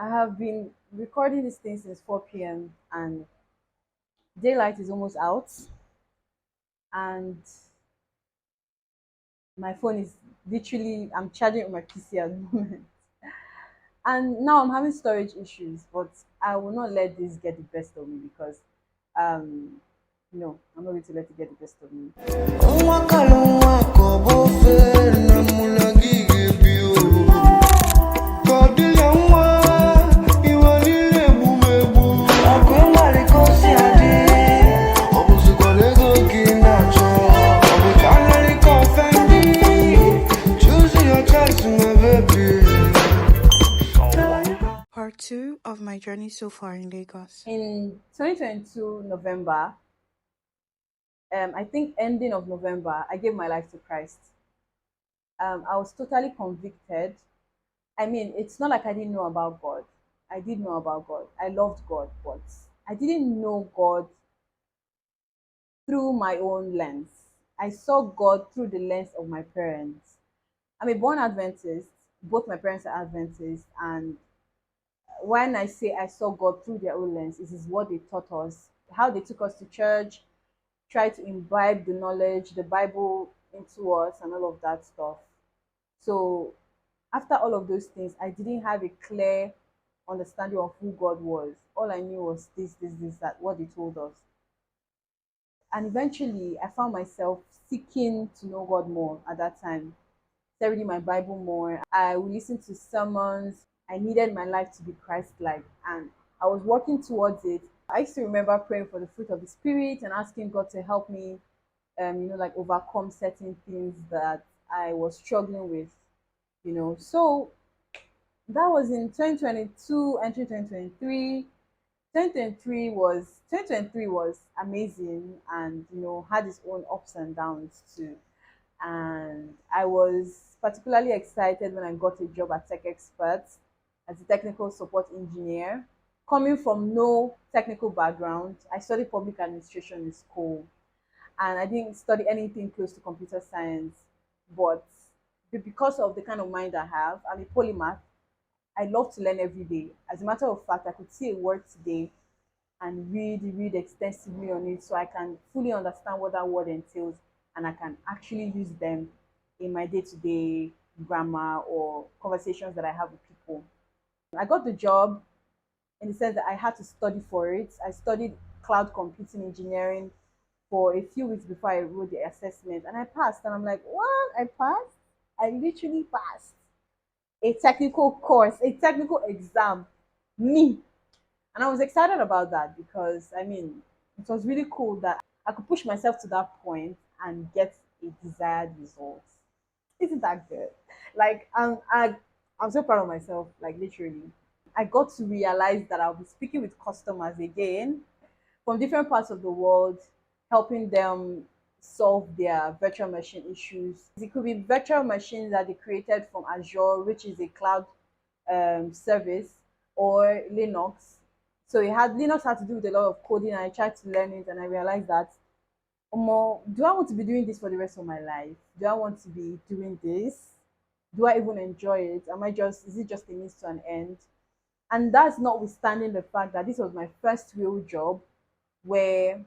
I have been recording this thing since 4 p.m. and daylight is almost out, and my phone is literally I'm charging with my PC at the moment. And now I'm having storage issues, but I will not let this get the best of me because um no, I'm not going to let it get the best of me. Part two of my journey so far in Lagos. In 2022 November, I think ending of November, I gave my life to Christ. I was totally convicted. I mean, it's not like I didn't know about God. I did know about God. I loved God, but I didn't know God through my own lens. I saw God through the lens of my parents. I'm a born Adventist. Both my parents are Adventists, and when I say I saw God through their own lens, this is what they taught us, how they took us to church, tried to imbibe the knowledge, the Bible into us, and all of that stuff. So after all of those things, I didn't have a clear understanding of who God was. All I knew was this, that, what they told us. And eventually, I found myself seeking to know God more at that time, studying my Bible more. I would listen to sermons. I needed my life to be Christ like, and I was working towards it. I used to remember praying for the fruit of the Spirit and asking God to help me, like overcome certain things that I was struggling with, So that was in 2022 entering 2023. 2023 was amazing and had its own ups and downs too. And I was particularly excited when I got a job at Tech Experts as a technical support engineer. Coming from no technical background, I studied public administration in school and I didn't study anything close to computer science. But because of the kind of mind I have, I'm a polymath. I love to learn every day. As a matter of fact, I could see a word today and read extensively on it so I can fully understand what that word entails and I can actually use them in my day to day grammar or conversations that I have with people. I got the job in the sense that I had to study for it. I studied cloud computing engineering for a few weeks before I wrote the assessment and I passed. And I'm like, what? I passed? I literally passed a technical course, a technical exam. Me. And I was excited about that because I mean, it was really cool that I could push myself to that point and get a desired result. Isn't that good? Like I'm so proud of myself, like literally. I got to realize that I'll be speaking with customers again from different parts of the world, helping them solve their virtual machine issues. It could be virtual machines that they created from Azure, which is a cloud service, or Linux. So Linux had to do with a lot of coding, and I tried to learn it, and I realized that, do I want to be doing this for the rest of my life? Do I want to be doing this? Do I even enjoy it? Is it just a means to an end? And that's notwithstanding the fact that this was my first real job where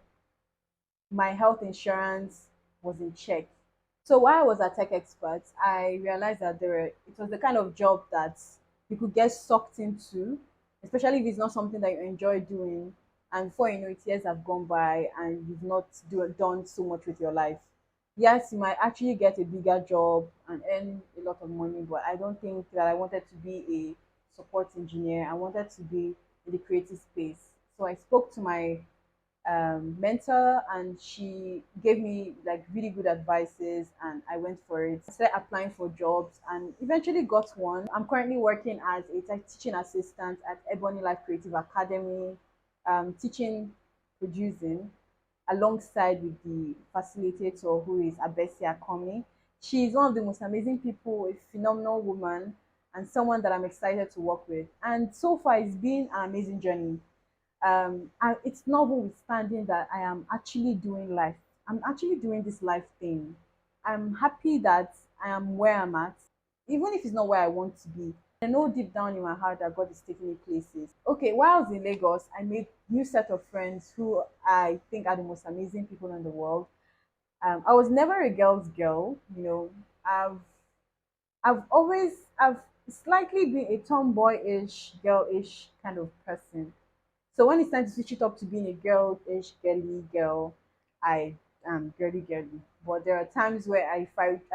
my health insurance was in check. So while I was at Tech Experts, I realized that it was the kind of job that you could get sucked into, especially if it's not something that you enjoy doing. And before you know it, years have gone by and you've not done so much with your life. Yes, you might actually get a bigger job and earn a lot of money, but I don't think that I wanted to be a support engineer. I wanted to be in the creative space. So I spoke to my mentor and she gave me like really good advices and I went for it. I started applying for jobs and eventually got one. I'm currently working as a teaching assistant at Ebony Life Creative Academy, teaching producing alongside with the facilitator who is Abesia Komi. She is one of the most amazing people, a phenomenal woman and someone that I'm excited to work with. And so far it's been an amazing journey. And it's notwithstanding that I am actually doing life. I'm actually doing this life thing. I'm happy that I am where I'm at, even if it's not where I want to be. I know deep down in my heart that God is taking me places. Okay, while I was in Lagos, I made new set of friends who I think are the most amazing people in the world. I was never a girl's girl, you know. I've I've slightly been a tomboyish, girlish kind of person. So when it's time to switch it up to being a girlish, girly girl, I am girly girly. But there are times where I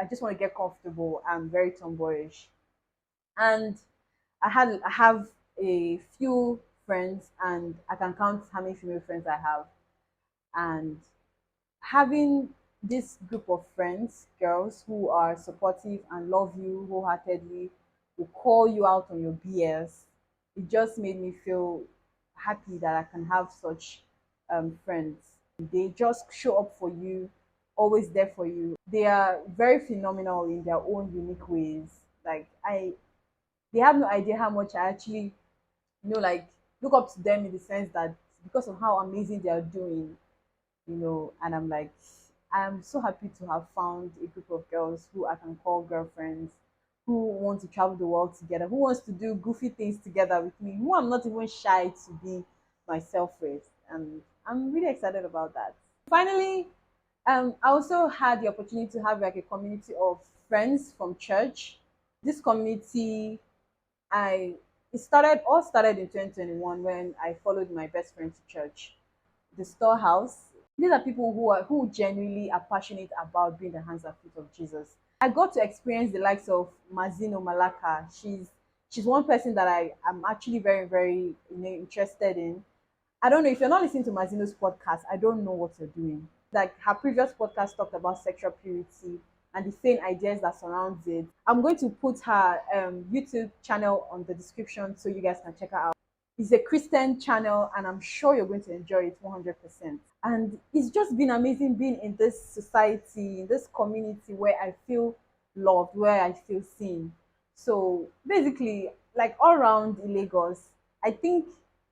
just want to get comfortable, I'm very tomboyish. And I have a few friends, and I can count how many female friends I have. And having this group of friends, girls who are supportive and love you wholeheartedly, who call you out on your BS, it just made me feel happy that I can have such friends. They just show up for you, always there for you. They are very phenomenal in their own unique ways. They have no idea how much I actually, like, look up to them in the sense that because of how amazing they are doing, and I'm like, I'm so happy to have found a group of girls who I can call girlfriends, who want to travel the world together, who wants to do goofy things together with me, who I'm not even shy to be myself with. And I'm really excited about that. Finally, I also had the opportunity to have like a community of friends from church. This community, I it started all started in 2021 when I followed my best friend to church, the storehouse. These are people who genuinely are passionate about being the hands and feet of Jesus. I got to experience the likes of Mazino Malaka. She's one person that I am actually very, very interested in. I don't know if you're not listening to Mazino's podcast, I don't know what you're doing. Like her previous podcast talked about sexual purity and the same ideas that surrounds it. I'm going to put her YouTube channel on the description so you guys can check her out. It's a Christian channel, and I'm sure you're going to enjoy it 100%. And it's just been amazing being in this society, in this community where I feel loved, where I feel seen. So basically, like all around in Lagos, I think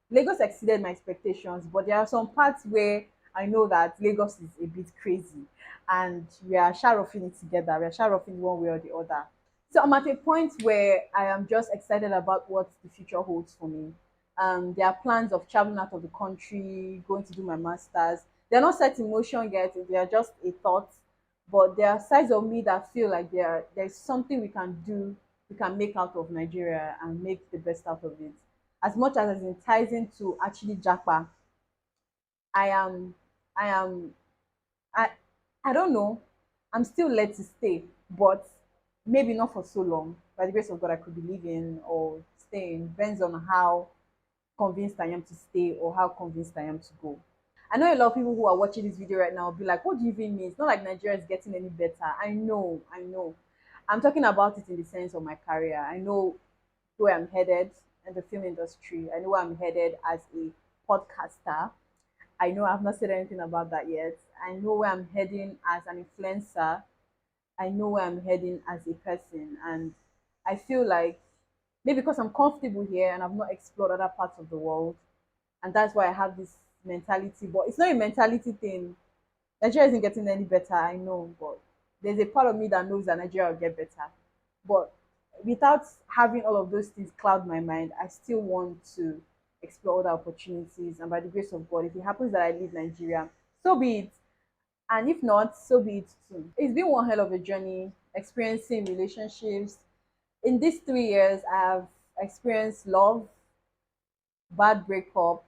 Lagos exceeded my expectations, but there are some parts where I know that Lagos is a bit crazy, and we are sharing it together. We are sharing one way or the other. So I'm at a point where I am just excited about what the future holds for me. There are plans of traveling out of the country, going to do my masters. They're not set in motion yet; they are just a thought. But there are sides of me that feel like there's something we can do, we can make out of Nigeria and make the best out of it. As much as it's enticing to actually japa, I am, I am I I don't know. I'm still led to stay, but maybe not for so long. By the grace of God, I could be leaving or staying. Depends on how convinced I am to stay or how convinced I am to go. I know a lot of people who are watching this video right now will be like, what do you even mean? It's not like Nigeria is getting any better. I know. I'm talking about it in the sense of my career. I know where I'm headed in the film industry. I know where I'm headed as a podcaster. I know I've not said anything about that yet. I know where I'm heading as an influencer. I know where I'm heading as a person. And I feel like maybe because I'm comfortable here and I've not explored other parts of the world. And that's why I have this mentality. But it's not a mentality thing. Nigeria isn't getting any better, I know. But there's a part of me that knows that Nigeria will get better. But without having all of those things cloud my mind, I still want to explore other opportunities. And by the grace of God, if it happens that I leave Nigeria, so be it. And if not, so be it too. It's been one hell of a journey experiencing relationships. In these 3 years, I've experienced love, bad breakup,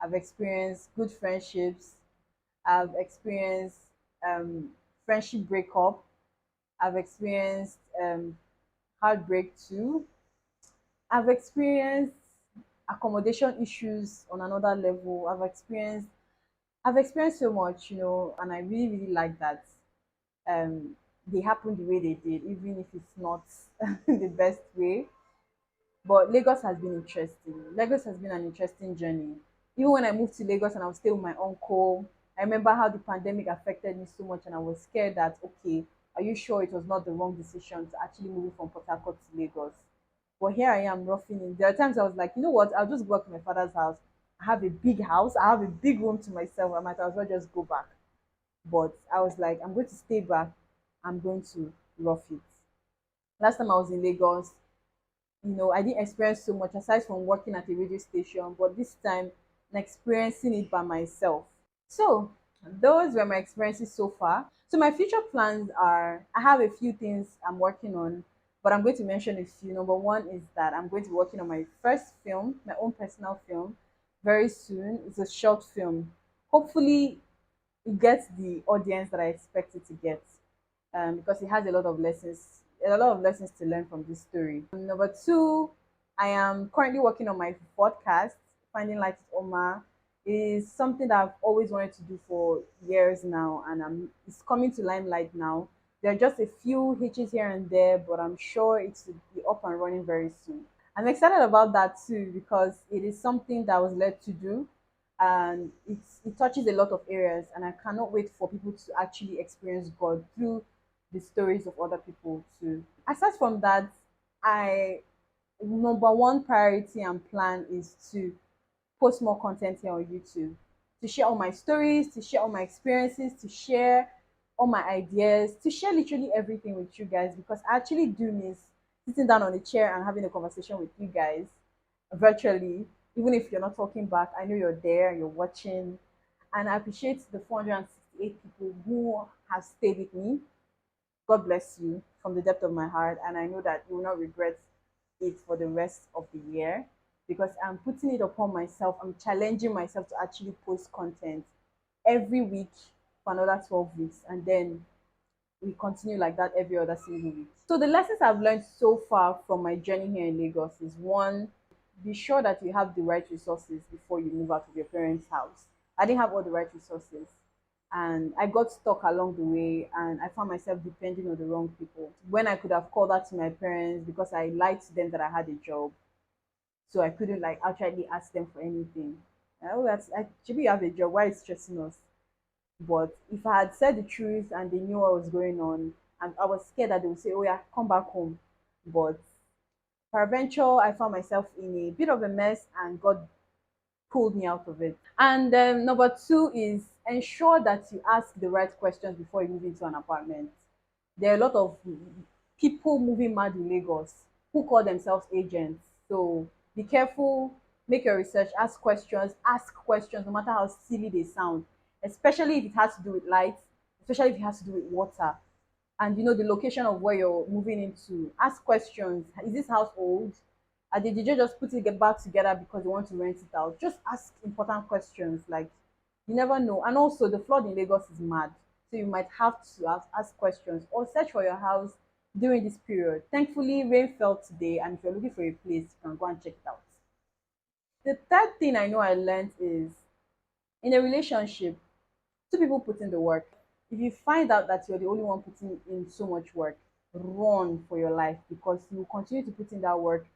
I've experienced good friendships, I've experienced um, friendship breakup, I've experienced heartbreak too. I've experienced accommodation issues on another level. I've experienced so much, and I really, really like that. They happened the way they did, even if it's not the best way. But Lagos has been interesting. Lagos has been an interesting journey. Even when I moved to Lagos and I was staying with my uncle, I remember how the pandemic affected me so much, and I was scared that, okay, are you sure it was not the wrong decision to actually move from Port Harcourt to Lagos? But here I am roughing it. There are times I was like, you know what? I'll just go back to my father's house. I have a big house. I have a big room to myself. I might as well just go back. But I was like, I'm going to stay back. I'm going to rough it. Last time I was in Lagos, I didn't experience so much aside from working at a radio station, but this time I'm experiencing it by myself. So those were my experiences so far. So my future plans are, I have a few things I'm working on, but I'm going to mention a few. Number one is that I'm going to be working on my first film, my own personal film, very soon. It's a short film. Hopefully it gets the audience that I expect it to get, because it has a lot of lessons to learn from this story. Number two, I am currently working on my podcast, Finding Light with Oma. It is something that I've always wanted to do for years now, and it's coming to limelight now. There are just a few hitches here and there, but I'm sure it will be up and running very soon. I'm excited about that too because it is something that I was led to do, and it touches a lot of areas, and I cannot wait for people to actually experience God through the stories of other people too. Aside from that, I number one priority and plan is to post more content here on YouTube, to share all my stories, to share all my experiences, to share all my ideas, to share literally everything with you guys, because I actually do miss sitting down on a chair and having a conversation with you guys virtually. Even if you're not talking back, I know you're there, you're watching, and I appreciate the 468 people who have stayed with me. God bless you from the depth of my heart. And I know that you will not regret it for the rest of the year, because I'm putting it upon myself. I'm challenging myself to actually post content every week for another 12 weeks. And then we continue like that every other single week. So the lessons I've learned so far from my journey here in Lagos is one, be sure that you have the right resources before you move out of your parents' house. I didn't have all the right resources, and I got stuck along the way, and I found myself depending on the wrong people when I could have called out to my parents because I lied to them that I had a job, so I couldn't like actually ask them for anything. Oh, that's actually you have a job. Why is stressing us? But if I had said the truth and they knew what was going on, and I was scared that they would say, "Oh yeah, come back home," but peradventure, I found myself in a bit of a mess, and God pulled me out of it. And number two is ensure that you ask the right questions before you move into an apartment. There are a lot of people moving mad in Lagos who call themselves agents. So be careful, make your research, ask questions, no matter how silly they sound, especially if it has to do with light, especially if it has to do with water. And the location of where you're moving into. Ask questions. Is this house old? Did you just put it get back together because you want to rent it out? Just ask important questions. Like, you never know. And also, the flood in Lagos is mad, so you might have to ask questions or search for your house during this period. Thankfully, rain fell today, and if you're looking for a place, you can go and check it out. The third thing I know I learned is, in a relationship, two people put in the work. If you find out that you're the only one putting in so much work, run for your life, because you will continue to put in that work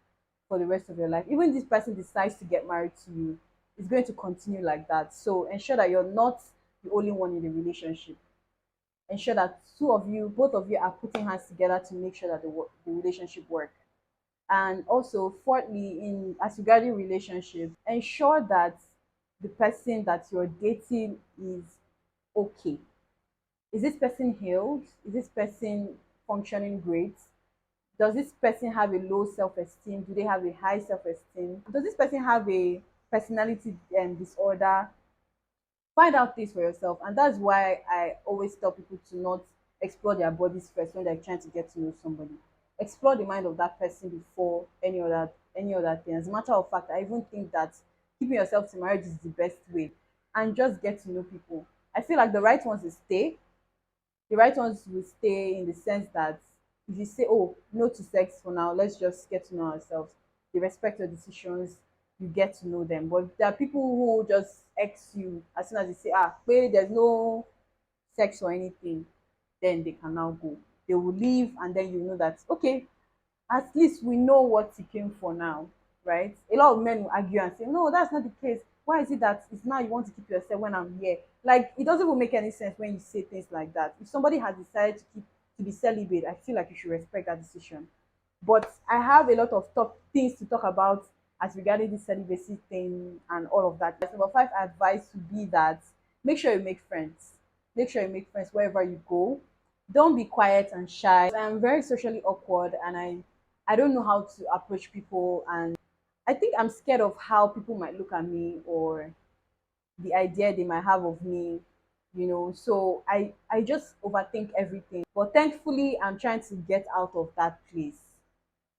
for the rest of your life. Even if this person decides to get married to you, it's going to continue like that. So ensure that you're not the only one in the relationship. Ensure that both of you are putting hands together to make sure that the relationship works. And also, fourthly, in as regarding relationships, ensure that the person that you're dating is okay. Is this person healed? Is this person functioning great? Does this person have a low self-esteem? Do they have a high self-esteem? Does this person have a personality disorder? Find out this for yourself, and that's why I always tell people to not explore their bodies first when they're trying to get to know somebody. Explore the mind of that person before any other thing. As a matter of fact, I even think that keeping yourself to marriage is the best way, and just get to know people. I feel like the right ones will stay in the sense that if you say, oh, no to sex for now, let's just get to know ourselves, they respect your decisions, you get to know them. But there are people who just X you as soon as you say, wait, there's no sex or anything, then they can now go. They will leave, and then you know that, okay, at least we know what he came for now, right? A lot of men will argue and say, no, that's not the case. Why is it that it's now you want to keep yourself when I'm here? Like, it doesn't even make any sense when you say things like that. If somebody has decided to be celibate, I feel like you should respect that decision. But I have a lot of top things to talk about as regarding this celibacy thing and all of that. Number five advice would be that make sure you make friends. Make sure you make friends wherever you go. Don't be quiet and shy. I'm very socially awkward, and I don't know how to approach people, and I think I'm scared of how people might look at me or the idea they might have of me, so I just overthink everything. But thankfully, I'm trying to get out of that place,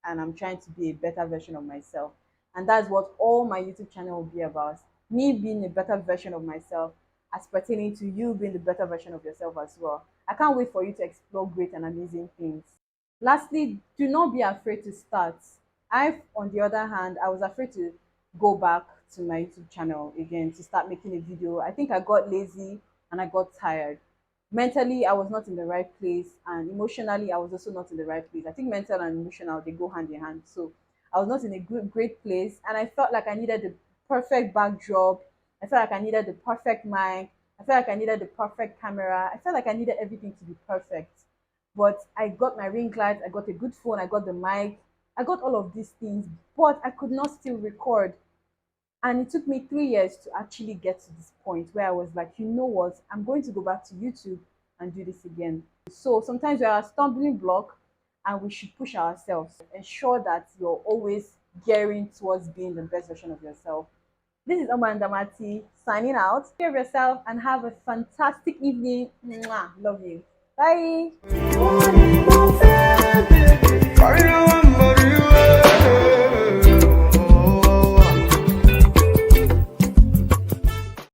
and I'm trying to be a better version of myself. And that's what all my YouTube channel will be about. Me being a better version of myself, as pertaining to you being the better version of yourself as well. I can't wait for you to explore great and amazing things. Lastly, do not be afraid to start. On the other hand, I was afraid to go back to my YouTube channel again to start making a video. I think I got lazy and I got tired. Mentally, I was not in the right place, and emotionally, I was also not in the right place. I think mental and emotional, they go hand in hand. So I was not in a great place, and I felt like I needed the perfect backdrop. I felt like I needed the perfect mic. I felt like I needed the perfect camera. I felt like I needed everything to be perfect. But I got my ring light, I got a good phone, I got the mic, I got all of these things, but I could not still record. And it took me 3 years to actually get to this point where I was like, you know what, I'm going to go back to YouTube and do this again. So sometimes we are a stumbling block, and we should push ourselves. Ensure that you're always gearing towards being the best version of yourself. This is Oma Ndamati signing out. Take care of yourself and have a fantastic evening. Mwah. Love you. Bye.